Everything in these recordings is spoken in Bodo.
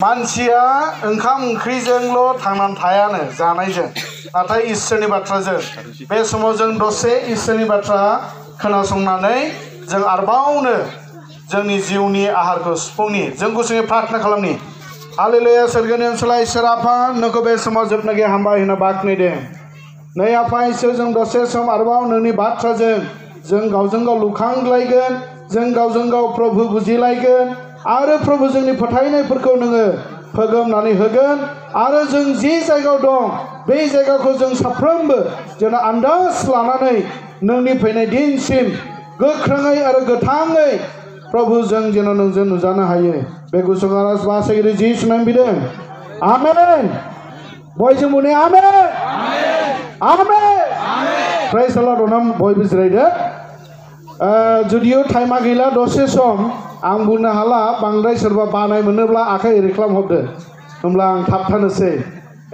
मानसिया ओंखाम ओंख्रिजोंल' थांनानै थायानो जानायजों नाथाय इसोरनि बाथ्राजों बे समाव जों दसे इसोरनि बाथ्रा खोनासंनानै जों आरोबावनो जोंनि जिउनि आहारखौ सुफुंनि जों गुसुङै प्रार्थना खालामनि हालेलुया सोरगोनि ओनसोला इसोर आफा नोंखौ बे समाव जोबनागे हामबाय होनना बाख्नायदों नै आफा इसोर जों दसे सम आरोबाव नोंनि बाथ्राजों जों गावजों गाव लुखांलायगोन जों गावजों गाव प्रभु बुजिलायगोन आरो प्रभु जोंनि फोथायनायफोरखौ नोङो फोगोमनानै होगोन आरो जों जि जायगायाव दं बे जायगाखौ जों साफ्रोमबो जों आन्दाज लानानै नोंनि फैनाय दिनसिम गोख्रोङै आरो गोथाङै प्रभु जों जेन नोंजों नुजानो हायो बे गुसुं आरज बासागिरि जिसुनि नाम बिदों आमेन बयजों बुंनि आमेन आमेन प्रेज द लर्ड अनाम बयबो जिरायदो जुदियो टाइमा गैला दसे सम आं बुंनो हाला बांद्राय सोरबा बानाय मोनोब्ला आखाइ ओरै खालामहरदो होमब्ला आं थाबथानोसै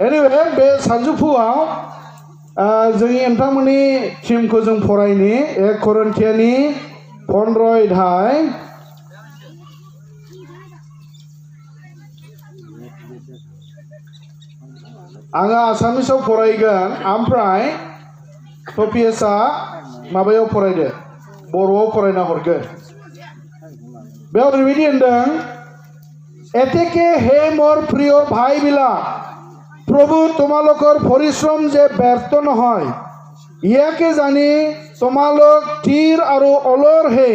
एनिवे बे सानजौफुआव जोंनि नोंथांमोननि टिमखौ जों फरायनि 1 करिन्थियानि 15 अध्याय आङो आसामिसाव फरायगोन ओमफ्राय टपियासआ माबायाव फरायदो बर'आव फरायना हरगोन बेयाव ओरैबायदि होनदों एतेके हे मोर प्रिय भाई बिला प्रभु তোমালোকৰ পৰিশ্ৰম যে ব্যৰ্থ নহয় ইয়াকে জানি তোমালোক স্থিৰ আৰু অলৰ হৈ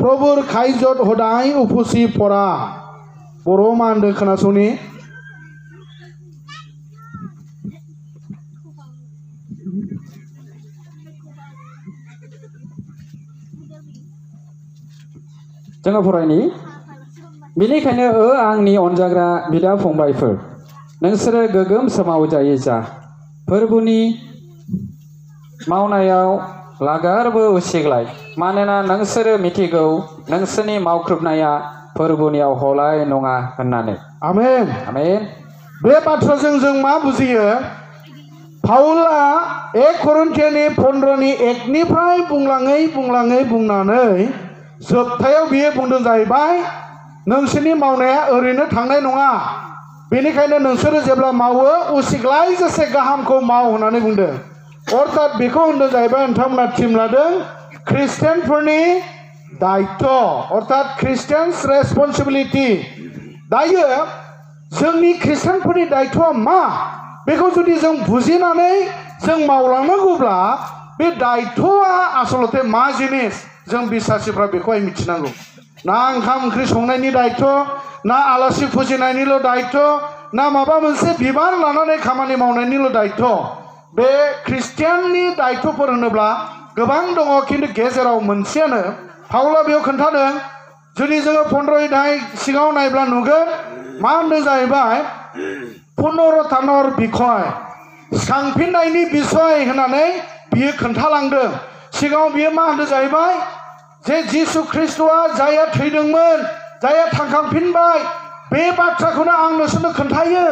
প্ৰভুৰ কাৰ্যত সদায় উপচি পৰা बर' मा होनदों खोनासंनि जोङो फरायनि बेनिखायनो आंनि अनजाग्रा बिदा फंबायफोर नोंसोरो गोगोम सोमावजायै जा फोरबोनि मावनायाव लागारबो उसिग्लाय मानोना नोंसोरो मिथिगौ नोंसोरनि मावख्रुबनाया फोरबोनियाव हलाय नङा होननानै आमेन आमेन बे बाथ्राजों जों मा बुजियो पाउला 1 करिन्थियानि 15 नि 1 निफ्राय बुंनानै जोबथायाव बियो बुंदों जाहैबाय नोंसोरनि मावनाया ओरैनो थांनाय नङा बेनिखायनो नोंसोरो जेब्ला मावो उसिग्लाय जेसे गाहामखौ माव होननानै बुंदों अर्थात बेखौ होनदों जाहैबाय नोंथांमोना टिम लादों ख्रिस्टियानफोरनि दायित्व अर्थात ख्रिस्टियान्स रेसपन्सिबिलिटि दायो जोंनि ख्रिस्टियानफोरनि दायित्वआ मा बेखौ जुदि जों बुजिनानै जों मावलांनांगौब्ला बे दायित्वआ आसलते मा जिनिस जों बिश्वासिफ्रा बेखौहाय मिथिनांगौ ना ओंखाम ओंख्रि संनायनि दायित्व ना आलासि फुजिनायनिल' दायित्व ना माबा मोनसे बिबान लानानै खामानि मावनायनिल' दायित्व बे ख्रिस्टियाननि दायित्वफोर होनोब्ला गोबां दङ खिन्थु गेजेराव मोनसेयानो पाउला बेयाव खोन्थादों जुदि जोङो 15 अध्याय सिगाङाव नायब्ला नुगोन मा होनदों जाहैबाय पुनरुत्थानर बिखय सिखांफिननायनि बिसय होननानै बियो खोन्थालांदों सिगाङाव बियो मा होनदों जाहैबाय जे जिसु ख्रिस्ट'आ जायहा थैदोंमोन जायहा थांखांफिनबाय बे बाथ्राखौनो आं नोंसोरनो खोन्थायो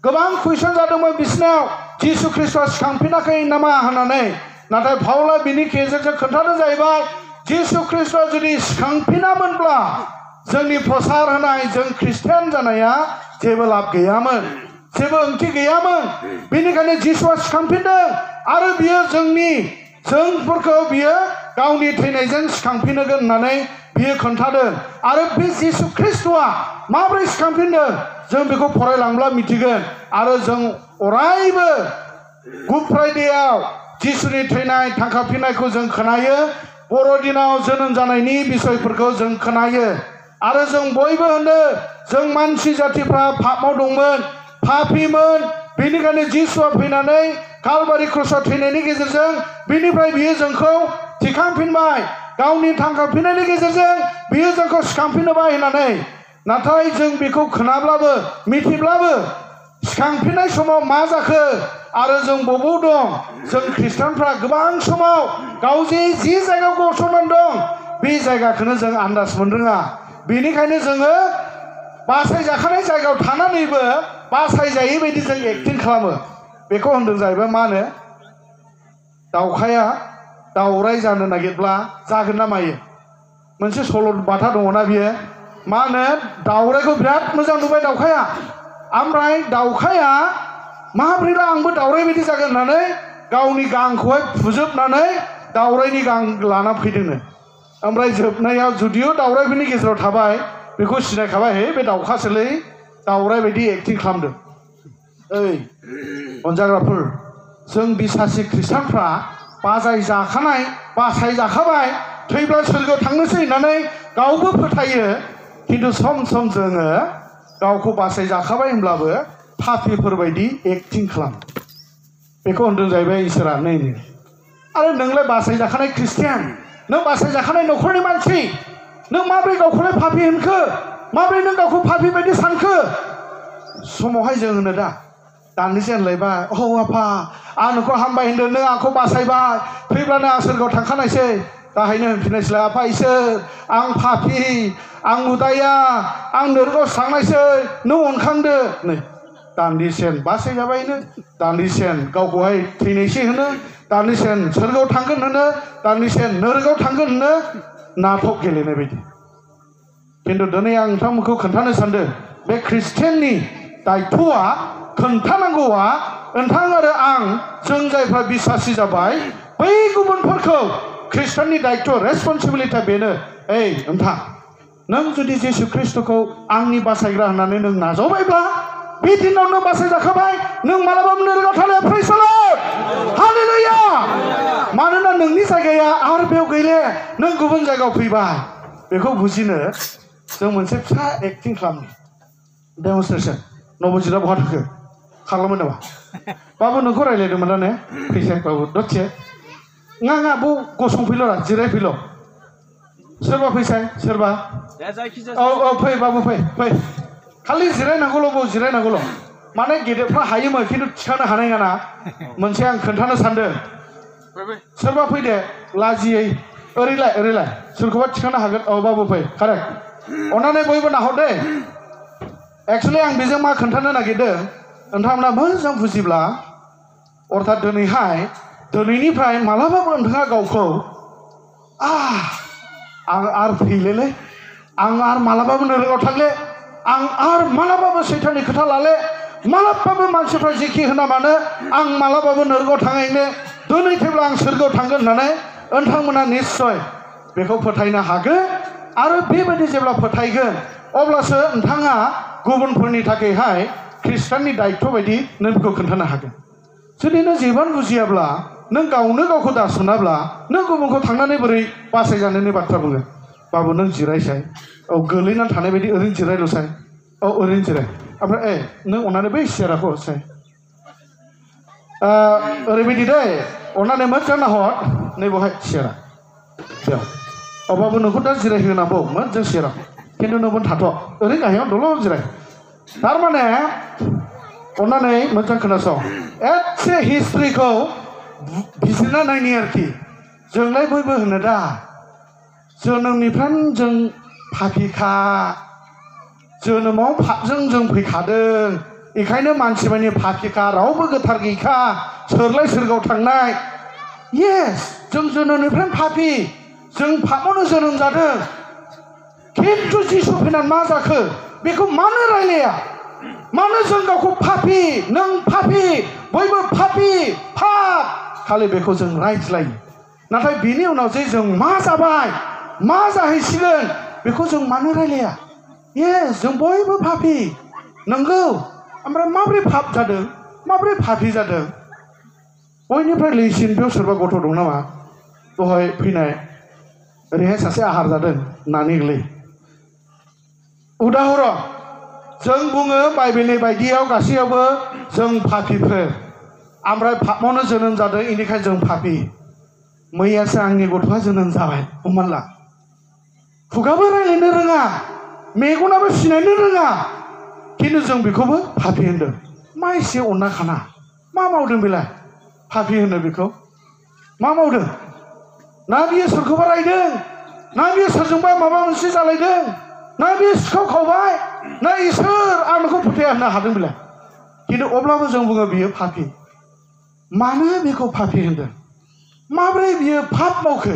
गोबां कुइसन जादोंमोन बिसोरनाव जिसु ख्रिस्ट'आ सिखांफिनाखै नामा होननानै नाथाय पाउला बिनि गेजेरजों खोन्थादों जाहैबाय जिसु ख्रिस्ट'आ जुदि सिखांफिनामोनब्ला जोंनि प्रसार होनाय जों ख्रिस्टियान जानाया जेबो लाब गैयामोन जेबो ओंथि गैयामोन बेनिखायनो जिसुआ सिखांफिनदों आरो बियो जोंफोरखौ बियो गावनि थैनायजों सिखांफिनगोन होननानै बियो खोन्थादों आरो बे जिसु ख्रिस्ट'आ माबोरै सिखांफिनदों जों बेखौ फरायलांब्ला मिथिगोन आरो जों अरायबो गुड फ्राइडेआव जिसुनि थैनाय थांखांफिननायखौ जों खोनायो बर'दिनाव जोनोम जानायनि बिसयफोरखौ जों खोनायो आरो जों बयबो होनो जों मानसि जातिफ्रा पापआव दंमोन पापीमोन बेनिखायनो जिसुआ फैनानै कालबारि क्रसआव थैनायनि गेजेरजों बिनिफ्राय बियो जोंखौ थिखांफिनबाय गावनि थांखांफिननायनि गेजेरजों बियो जोंखौ सिखांफिनबाय होननानै नाथाय जों बेखौ खोनाब्लाबो मिथिब्लाबो सिखांफिननाय समाव मा जाखो आरो जों बबाव दं जों ख्रिस्टानफ्रा गोबां समाव गाव जि जायगायाव गसंनानै दं बे जायगाखौनो जों आन्दाज मोननो रोङा बेनिखायनो जोङो बासायजाखानाय जायगायाव थानानैबो बासायजायै बायदि जों एक्टिं खालामो बेखौ होनदों जाहैबाय मा होनो दाउखाया दाउराय जानो नागिरब्ला जागोन ना मायो मोनसे सल' बाथा दङना बियो मा होनो दाउराइखौ बिराद मोजां नुबाय दाउखाया ओमफ्राय दाउखाया माब्रैबा आंबो दाउराइ बायदि जागोन होननानै गावनि गांखौहाय फुजोबनानै दाउराइनि गां लाना फैदोंनो ओमफ्राय जोबनायाव जुदिअ दाउराइफोरनि गेजेराव थाबाय बेखौ सिनायखाबाय हे बे दाउखासोलै दाउराइ बायदि एक्टिं खालामदों ओइ अनजाग्राफोर जों बिसासि खृष्टानफ्रा बासाय जाखाबाय थैब्ला सोरगोआव थांनोसै होननानै गावबो फोथायो खिन्थु सम सम जोङो गावखौ बासाय जाखाबाय होनब्लाबो पापिफोरबायदि एक्टिं खालामो बेखौ होनदों जाहैबाय इसोरा नै आरो नोंलाय बासाय जाखानाय खृष्टियान नों बासाय जाखानाय न'खरनि मानसि नों माब्रै गावखौलाय पापि होनखो माब्रै नों गावखौ पापि बायदि सानखो समावहाय जों होनो दा दान्दिसे होनलायबाय औ आफा आं नोंखौ हामबाय होनदों नों आंखौ बासायबाय थैब्लानो आं सोरगोआव थांखानायसै दाहायनो होनफिननायसैलाय आफा इसोर आं पापि आं उदाया आं नोरगोआव थांनायसै नों अनखांदो नै दान्दिसेन बासायजाबायनो दान्दिसेन गावखौहाय थैनायसै होनो दान्दिसेन सोरगोआव थांगोन होनो दान्दिसेन नोरगोआव थांगोन होनो नाटक गेलेनाय बायदि खिन्थु दिनै आं नोंथांमोनखौ खोन्थानो सानदों बे खृष्टियाननि दायथ'आ खोन्थानांगौआ नोंथां आरो आं जों जायफ्रा बिसासि जाबाय बै गुबुनफोरखौ खृष्टाननि दायथ' रेसपन्सिबिलिटिया बेनो ओइ नोंथां नों जुदि जिसु ख्रिस्ट'खौ आंनि बासायग्रा होननानै नों नाजावबायब्ला बे दिनाव नों बासायजाखाबाय नों मालाबाबो नोरगोआव थानो प्रेइज द लर्ड हालेलुया मानोना नोंनि जायगाया आरो बेयाव गैले नों गुबुन जायगायाव फैबाय बेखौ बुजिनो जों मोनसे फिसा एक्टिं खालामो डेमनस्ट्रेसन नबजितआ बहा थाखो खालामो नामा बाबु नोंखौ रायज्लायदोंमोन ना ने फैसाय बाबु दसे नङा बु गसंफैल' रा जिरायफैल' सोरबा फैसाय सोरबा औ फै बाबु फै खालि जिरायनांगौल' बाव जिरायनांगौल' माने गेदेरफ्रा हायोमोन खिन्थु थिखांनो हानाय नङा मोनसे आं खोन्थानो सानदों सोरबा फैदे लाजियै ओरैलाय सोरखौबा थिखांनो हागोन औ बाबु फै कारेक्ट अननानै बयबो नाहर दे एक्सुवेलि आं बेजों मा खोन्थानो नागिरदों नोंथांमोना मोजां बुजिब्ला अर्थात दिनैनिफ्राय मालाबाबो नोंथाङा गावखौ आं आरो फैलेलै आं आरो मालाबाबो नोरगोआव थांले आं आरो मालाबाबो सैताननि खोथा लाले मालाबाबो मानसिफ्रा जेखि होना मानो आं मालाबाबो नोरगोआव थाङैनो दिनै थैब्ला आं सोरगोआव थांगोन होननानै नोंथांमोना निस्सय बेखौ फोथायनो हागोन आरो बेबायदि जेब्ला फोथायगोन अब्लासो नोंथाङा गुबुनफोरनि थाखायहाय खृष्टाननि दायथ' बायदि नों बेखौ खोन्थानो हागोन जुदि नों जेबो बुजियाब्ला नों गावनो गावखौ दासुनाब्ला नों गुबुनखौ थांनानै बोरै बासायजानायनि बाथ्रा बुङो बाबु नों जिरायसाय औ गोलैनानै थानाय बायदि ओरैनो जिरायल'साय औ ओरैनो जिराय ओमफ्राय नों अननानै बै सियाराखौ हरसाय ओरैबायदि दै अननानै मोजां नाहर नै बेवहाय सियारा बेयाव औ बाबु नोंखौ दा जिरायहोनांगौ मोजां सियाराव खिन्थु नोंबो थाथ' ओरैनो गाहायाव दल' जिराय थारमाने अननानै मोजां खोनासं एसे हिस्ट्रिखौ बिजिरना नायनि आरोखि जोंलाय बयबो होनो दा जोनोमनिफ्रायनो जों पापिखा जोनोमाव पापजों जों फैखादों बेखायनो मानसि मानि पापिखा रावबो गोथार गैखा सोरलाय सोरगोआव थांनाय येस जों जोनोमनिफ्रायनो पापि जों पापआवनो जोनोम जादों खिन्थु जिसु फैनानै मा जाखो बेखौ मानो रायलाया मानो जों गावखौ पापि नों पापि बयबो पापि पाप खालि बेखौ जों रायज्लायो नाथाय बिनि उनाव जे जों मा जाबाय मा जाहैसिगोन बेखौ जों मानो रायलाया येस जों बयबो पापि नंगौ ओमफ्राय माब्रै पाप जादों माब्रै पापि जादों बयनिफ्राय लैसिन बेयाव सोरबा गथ' दं नामा दहाय फैनाय ओरैहाय सासे आहार जादों नानि गोरलै उदाहरन जों बुङो बाइबेलनि बायदियाव गासैयावबो जों पापिफोर ओमफ्राय पापआवनो जोनोम जादों बेनिखायनो जों पापि मैयासो आंनि गथ'आ जोनोम जाबाय हमना खुगाबो रायज्लायनो रोङा मेगनाबो सिनायनो रोङा खिन्थु जों बेखौबो पापि होनदों मा एसे अनना खाना मा मावदों बेलाय पापि होनो बेखौ मा मावदों ना बियो सोरखौबा रायदों ना बियो सोरजोंबा माबा मोनसे जालायदों ना बियो सिखाव खावबाय ना इसोर आं नोंखौ फोथाया होननो हादों बेलाय खिन्थु अब्लाबो जों बुङो बियो पापि मानो बेखौ पापि होनदों माब्रै बियो पाप मावखो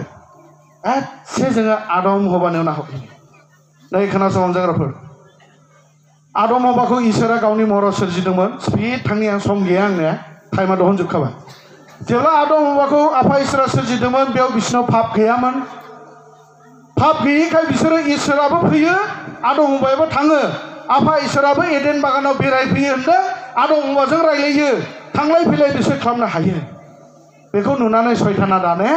एसे जोङो आदम हबानायाव नाहरफिनो नै खोनासं जाग्राफोर आदम हवाखौ इसोरा गावनि महराव सोरजिदोंमोन स्पिड थांनि आं सम गैया आंनिया टाइमा दिहुनजोबखाबाय जेब्ला आदम हवाखौ आफा इसोरा सोरजिदोंमोन बेयाव बिसोरनाव पाप गैयामोन पाप गैयैखाय बिसोरो इसोराबो फैयो आदम हवायाबो थाङो आफा इसोराबो एडेन बागानाव बेरायफैयो होनदों आदम हवाजों रायलायो थांलाय फैलाय बिसोर खालामनो हायो बेखौ नुनानै सैताना दाने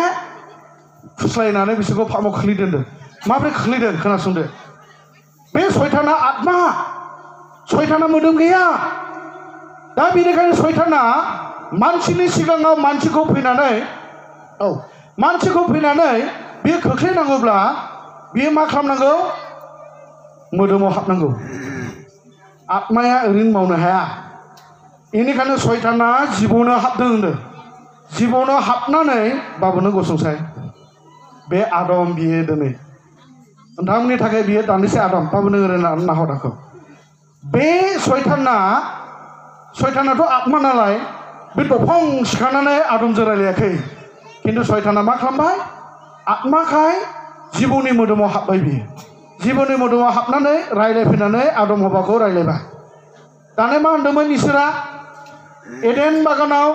फुस्लायनानै बिसोरखौ पापाव खोख्लैदों माबोरै खोख्लैदों खोनासंदो बे सैताना आत्मा सैताना मोदोम गैया दा बेनिखायनो सैताना मानसिनि सिगाङाव मानसिखौ फैनानै बियो खोख्लैनांगौब्ला बियो मा खालामनांगौ मोदोमाव हाबनांगौ आत्माया ओरैनो मावनो हाया बेनिखायनो सैताना जिबौनो हाबदों होनदों जिबौनो हाबनानै बाबुनो गसंसाय बे आदम बियो दिनै नोंथांमोननि थाखाय बियो दान्दिसे आदम बाबुनो ओरैनो नाहरनांगौ बे सैतानाथ' आत्मा नालाय बे दफं सिखारनानै आदमजों रायलायाखै खिन्थु सैताना मा खालामबाय आत्माखाय जिबौनि मोदोमाव हाबबाय बियो जिबौनि मोदोमाव हाबनानै रायलायफैनानै आदम हवाखौ रायलायबाय दाने मा होनदोंमोन इसोरा एडेन बागानाव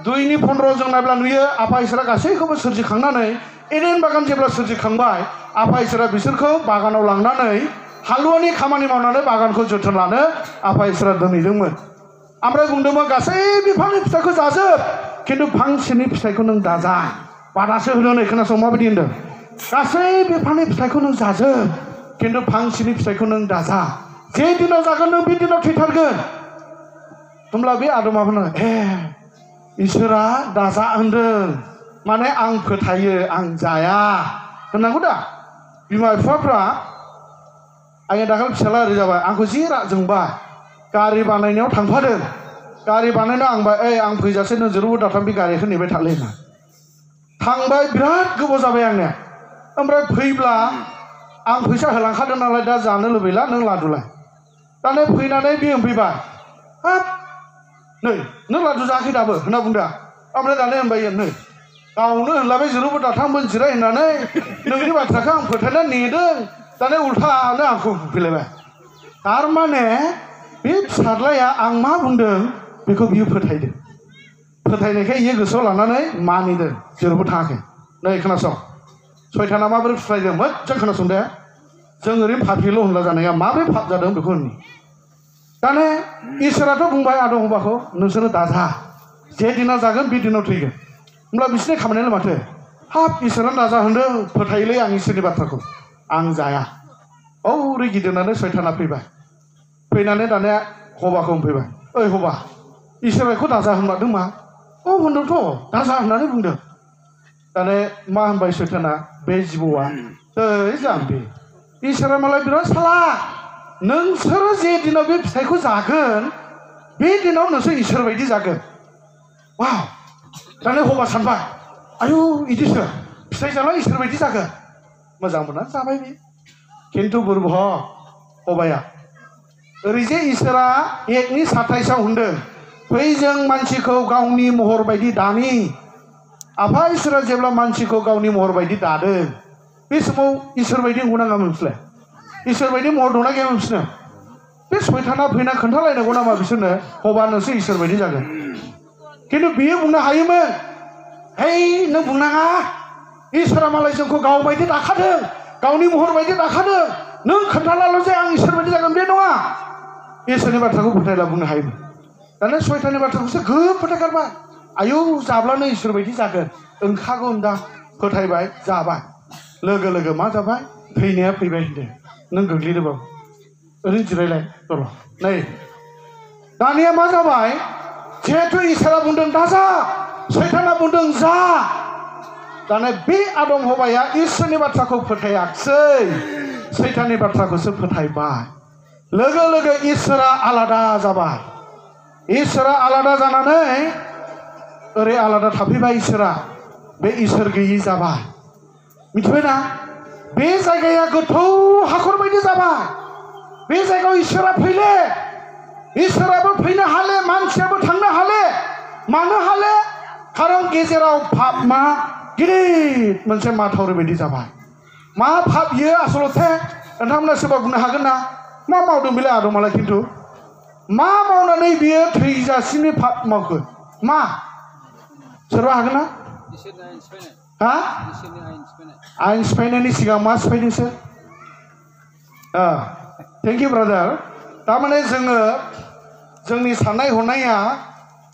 2:15 जों नायब्ला नुयो आफा इसोरा गासैखौबो सोरजिखांनानै एडेन बागान जेब्ला सोरजिखांबाय आफा इसोरा बिसोरखौ बागानाव लांनानै हालुवानि खामानि मावनानै बागानखौ जोथोन लानो आफा इसोरा दोनहैदोंमोन ओमफ्राय बुंदोंमोन गासै बिफांनि फिथाइखौ जाजोब खिन्थु फांसेनि फिथाइखौ नों दाजा बादासो होनो नै खोनासं माबायदि होनदों गासै बिफांनि फिथाइखौ नों जाजोब खिन्थु फांसेनि फिथाइखौ नों दाजा जे दिनाव जागोन नों बे दिनाव थैथारगोन होमब्ला बे आदमा बुङो इसोरा दाजा होनदों माने आं फोथायो आं जाया होननांगौ दा बिमा बिफाफ्रा आंनि दाखालि फिसाला ओरै जाबाय आंखौ जि जोंबाय गारि बानायनायाव थांफादों गारि बानायनायाव आं फैजासे नों जेरावबो दाथां बे गारिखौ नेबाय थालै होनना थांबाय बिराद गोबाव जाबाय आंनिया ओमफ्राय फैब्ला आं फैसा होलांखादों नालाय दा जानो लुबैला नों लादुलाय दाने फैनानै बे होनफैबाय हाब नै नों लादु जायाखै दाबो होनना बुंदों ओमफ्राय दाने होनबाय नै गावनो होनलाबाय जेरावबो दाथांमोन जिराय होननानै नोंनि बाथ्राखौ आं फोथायनानै नेदों दाने उल्थानो आंखौ होफैलायबाय थारमाने बे फिसाज्लाया आं मा बुंदों बेखौ बियो फोथायदों फोथायनायखाय इयो गोसोआव लानानै मानिदों जेरावबो थाङाखै नै खोनासं सैताना माबोरै फुस्लायदों मोजां खोनासं दे जों ओरैनो पापिल' होनला जानाया माबोरै पाप जादों बेखौ होननि दाने इसोराथ' बुंबाय आदम हवाखौ नोंसोरो दाजा जे दिनाव जागोन बे दिनाव थैगोन होमब्ला बिसोरनि खामानियानो माथो हाब इसोरा दाजा होनदों फोथायोलै आं इसोरनि बाथ्राखौ आं जाया औरै गिदिंनानै सैताना फैबाय फैनानै दाने हवाखौ होनफैबाय ओइ हवा इसोराखौ दाजा होनमारदों मा होनदोंथ' दाजा होननानै बुंदों दाने मा होनबाय सैताना बे जिबौआ जाम्बि इसोरा मालाय बिराद साला नोंसोरो जे दिनाव बे फिथाइखौ जागोन बे दिनाव नोंसोर इसोर बायदि जागोन वाव दाने हवा सानबाय आयु इदिसो फिथाइ जाला इसोर बायदि जागोन मोजां मोना जाबाय बे खिन्थु बुरबह हवाया ओरैजे इसोरा 1:27 होनदों फै जों मानसिखौ गावनि महर बायदि दानि आफा इसोरा जेब्ला मानसिखौ गावनि महर बायदि दादों बे समाव इसोर बायदि नंगौना नङा इसोर बायदि महर दंना गैया बिसोरनो बे सैताना फैना खोन्थालायनांगौ नामा बिसोरनो हबा नोंसोर इसोर बायदि जागोन खिन्थु बियो बुंनो हायोमोन है नों बुंनाङा इसोरा मालाय जोंखौ गाव बायदि दाखादों गावनि महर बायदि दाखादों नों खोन्थालाल' जे आं इसोर बायदि जागोन बे नङा इसोरनि बाथ्राखौ फोथायला बुंनो हायोमोन दाने सैताननि बाथ्राखौसो गोब फोथायगारबाय आयौ जाब्लानो इसोर बायदि जागोन ओंखागौ होनदां फोथायबाय जाबाय लोगो लोगो मा जाबाय थैनाया फैबाय होनदों नों गोग्लैदोंबाबो ओरैनो जिरायलाय र' नै दानिया मा जाबाय जिहेथु इसोरा बुंदों दाजा सैताना बुंदों जा दाने बे आदम हवाया इसोरनि बाथ्राखौ फोथायाखिसै सैताननि बाथ्राखौसो फोथायबाय लोगो लोगो इसोरा आलादा जाबाय इसोरा आलादा जानानै ओरै आलादा थाफैबाय इसोरा बे इसोर गैयि जाबाय मिथिबायना बे जायगाया गोथौ हाखर बायदि जाबाय बे जायगायाव इसोरा फैले इसोराबो फैनो हाले मानसियाबो थांनो हाले मानो हाले खारन गेजेराव पापमा गिदिर मोनसे माथावरि बायदि जाबाय मा पाप बियो आसलथे नोंथांमोना सोरबा बुंनो हागोन ना मा मावदों बेलाय आदमालाय खिन्थु मा मावनानै बियो थैजासिमनि पाप मावखो मा सोरबा हागोन ना हा आयेन सिफायनायनि सिगां मा सिफायदोंसो थेंक इउ ब्रादार तारमाने जोङो जोंनि साननाय हनाया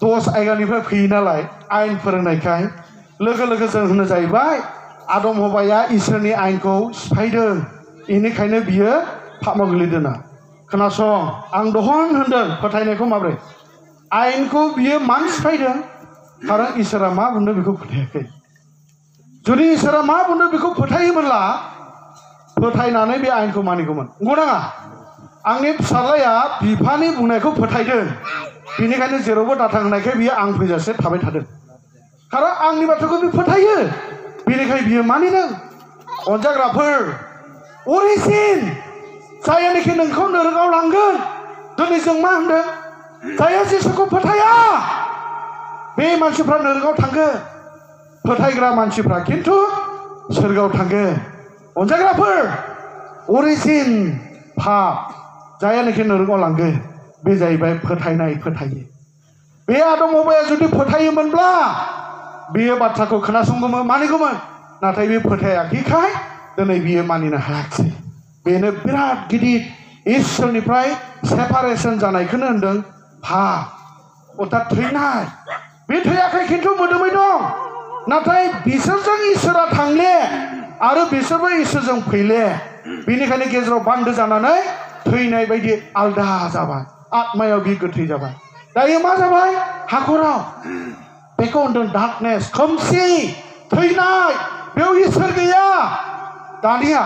10 आयगानिफ्राय फैयो नालाय आयेन फोरोंनायखाय लोगो लोगो जों होनो जाहैबाय आदम हवाया इसोरनि आयेनखौ सिफायदों बेनिखायनो बियो पापआव गोग्लैदों खोनासं आं दहन होनदों फोथायनायखौ माब्रै आयेनखौ बियो मानो सिफायदों खारन इसोरा मा बुंदों बेखौ फोथायाखै जुदि इसोरा मा बुंदों बेखौ फोथायोमोनला फोथायनानै बे आयेनखौ मानिगौमोन नंगौ नाङा आंनि फिसाज्लाया बिफानि बुंनायखौ फोथायदों बेनिखायनो जेरावबो दाथां होनायखाय बियो आं फैजासे थाबाय थादों खारन आंनि बाथ्राखौ बे फोथायो बेनिखायनो बियो मानिदों अनजाग्राफोर अरिजिन जायनाखि नोंखौ नोरोगाव लांगोन दिनै जों मा होनदों जायहा जिसुखौ फोथाया बे मानसिफ्रा नोरोगाव थांगोन फोथायग्रा मानसिफ्रा खिन्थु सोरगोआव थांगोन अनजाग्राफोर अरिजिन पाप जायनाखि नोरोगाव लांगोन बे जाहैबाय फोथायनाय फोथायो बे आदम हवाया जुदि फोथायोमोनब्ला बेयो बाथ्राखौ खोनासंगौमोन मानिगौमोन नाथाय बे फोथायाखैखाय दिनै बियो मानिनो हायाखिसै बेनो बिराद गिदिर इसोरनिफ्राय सेपारेसन जानायखौनो होनदों पाप अर्थात थैनाय बे थैयाखै खिन्थु मोदोमै दं नाथाय बिसोरजों इसोरा थांले आरो बिसोरबो इसोरजों फैले बेनिखायनो गेजेराव बान्दो जानानै थैनाय बायदि आलदा जाबाय आत्मायाव बि गोथै जाबाय दायो मा जाबाय हाखराव बेखौ होनदों डार्कनेस खोमसि थैनाय बेयाव इसोर गैया दानिया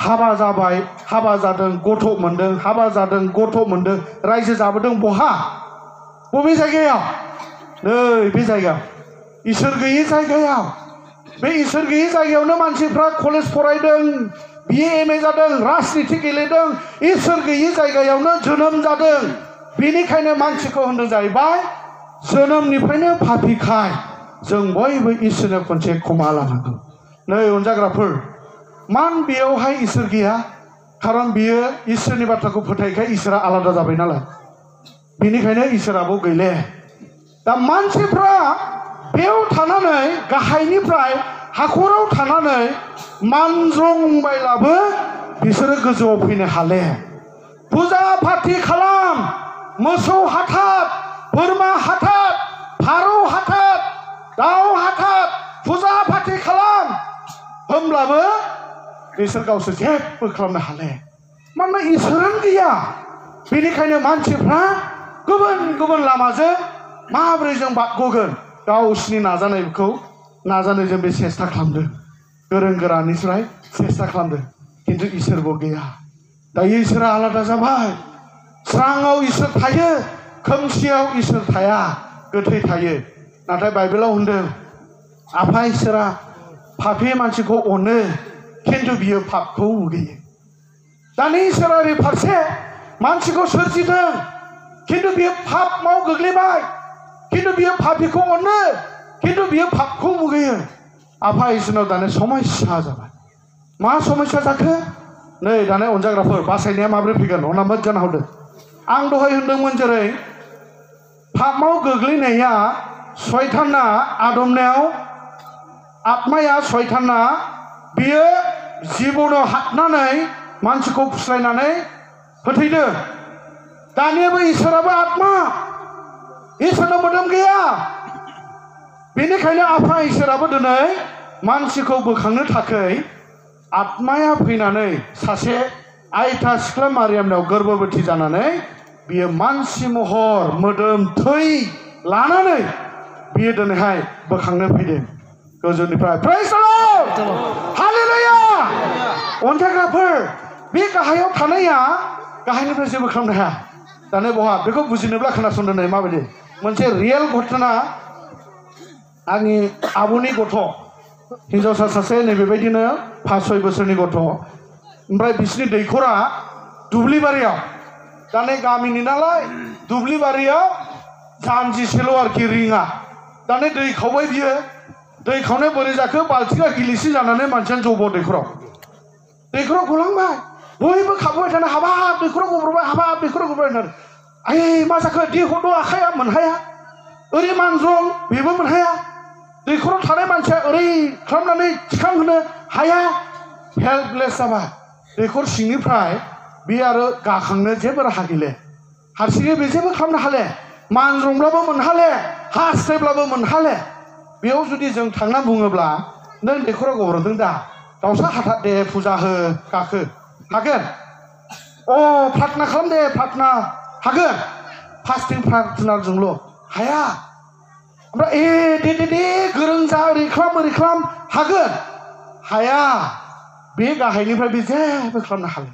हाबा जाबाय हाबा जादों गथ' मोनदों हाबा जादों गथ' मोनदों रायजो जाबोदों बहा बबे जायगायाव नै बे जायगायाव इसोर गैयै जायगायाव बे इसोर गैयै जायगायावनो मानसिफ्रा कलेज फरायदों बिए एमए जादों राजनिथि गेलेदों इसोर गैयै जायगायावनो जोनोम जादों बेनिखायनो मानसिखौ होनदों जाहैबाय जोनोमनिफ्रायनो पापिखाय जों बयबो इसोरनो खनसे क्षमा लानांगौ नै अनजाग्राफोर मान बेयावहाय इसोर गैया खारन बियो इसोरनि बाथ्राखौ फोथायखाय इसोरा आलादा जाबाय नालाय बेनिखायनो इसोराबो गैले दा मानसिफ्रा बेयाव थानानै गाहायनिफ्राय हाखराव थानानै मानज्रंबायलाबो बिसोरो गोजौआव फैनो हाले फुजा फाथि खालाम मोसौ हाथार बोरमा हाथार फारौ हाथार दाउ हाथार फुजा फाथि खालाम होमब्लाबो बिसोर गावसोर जेबो खालामनो हाले मानोना इसोरानो गैया बेनिखायनो मानसिफ्रा गुबुन गुबुन लामाजों माबोरै जों बारग'गोन गावसिनि नाजानायखौ नाजानो बे सेस्था खालामदों गोरों गोरानिफ्राय सेस्था खालामदों खिन्थु इसोरबो गैया दायो इसोरा आलादा जाबाय स्राङाव इसोर थायो खोमसियाव इसोर थाया गोथै थायो नाथाय बाइबेलाव होनदों आफा इसोरा पापी मानसिखौ अनो खिन्थु बियो पापखौ मुगैयो दानि इसोरारि फारसे मानसिखौ सोरजिदों खिन्थु बियो पापआव गोग्लैबाय खिन्थु बियो पापीखौ अनो खिन्थु बियो पापखौ मुगैयो आफा इसोरनाव दाने समस्या जाबाय मा समस्या जाखो नै दाने अनजाग्राफोर बासायनाया माबोरै फैगोन अना मोजां हरदो आं दहाय होनदोंमोन जेरै पापआव गोग्लैनाया सयताना आदमनाव आत्माया सयताना बियो जिबनाव हाबनानै मानसिखौ फुस्लायनानै फोथैदों दानियाबो इसोराबो आत्मा इसोरनाव मोदोम गैया बेनिखायनो आफा इसोराबो दिनै मानसिखौ बोखांनो थाखाय आत्माया फैनानै सासे आयथा सिख्ला मारियामनाव गोर्बोबती जानानै बियो मानसि महर मोदोम थै लानानै बियो दिनैहाय बोखांनो फैदों गोजौनिफ्राय प्रेज द लर्ड हालेलुया अनजाग्राफोर बे गाहायाव थानाया गाहायनिफ्राय जेबो खालामनो हाया दाने बहा बेखौ बुजिनोब्ला खोनासंदो नै माबायदि मोनसे रियेल घटना आंनि आब'नि गथ' हिन्जावसा सासे नैबेबायदिनो 5-6 बोसोरनि गथ' ओमफ्राय बिसिनि दैखरा दुब्लिबारियाव दाने गामिनि नालाय दुब्लिबारियाव जानजिसेल' आरोखि रिङा दाने दै खावबाय बियो दै खावनाय बोरै जाखो बाल्थिङा गिलिसि जानानै मानसिया जब' दैखराव दैखराव गलांबाय बयबो खाबुबाय थानो हाबाब दैखराव गब्रबाय हाबाब दैखराव गब्रबाय होननानै आइ मा जाखो दै हरद' आखाइया मोनहाया ओरै मानज्रं बेबो मोनहाया दैखराव थानाय मानसिया ओरै खालामनानै थिखांहोनो हाया हेल्पलेस जाबाय दैखर सिंनिफ्राय बे आरो गाखांनो जेबो राहा गैले हारसिङै बे जेबो खालामनो हाले मानज्रंब्लाबो मोनहाले हास्थायब्लाबो मोनहाले बेयाव जुदि जों थांना बुङोब्ला नों दैखराव गब्रदों दा दाउसा हाथार दे फुजा हो गाखो हागोन अ प्रार्थना खालाम दे प्रार्थना हागोन फास्टिं प्रार्थनाजोंल' हाया ओमफ्राय दे गोरों जा ओरै खालाम हागोन हाया बे गाहायनिफ्राय बे जेबो खालामनो हागोन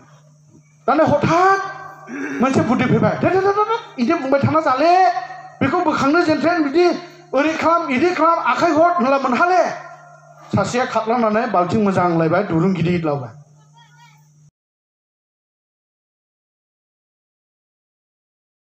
दाना हठात मोनसे बुद्धि फैबाय इदि बुंबाय थाना जाले बेखौ बोखांनो जेनथेन बिदि ओरै खालाम इदि खालाम आखाइ हर होनला मोनहाले सासेया खारलांनानै बाल्थिं मोजां लायबाय दुरुं गिदिर लाबाय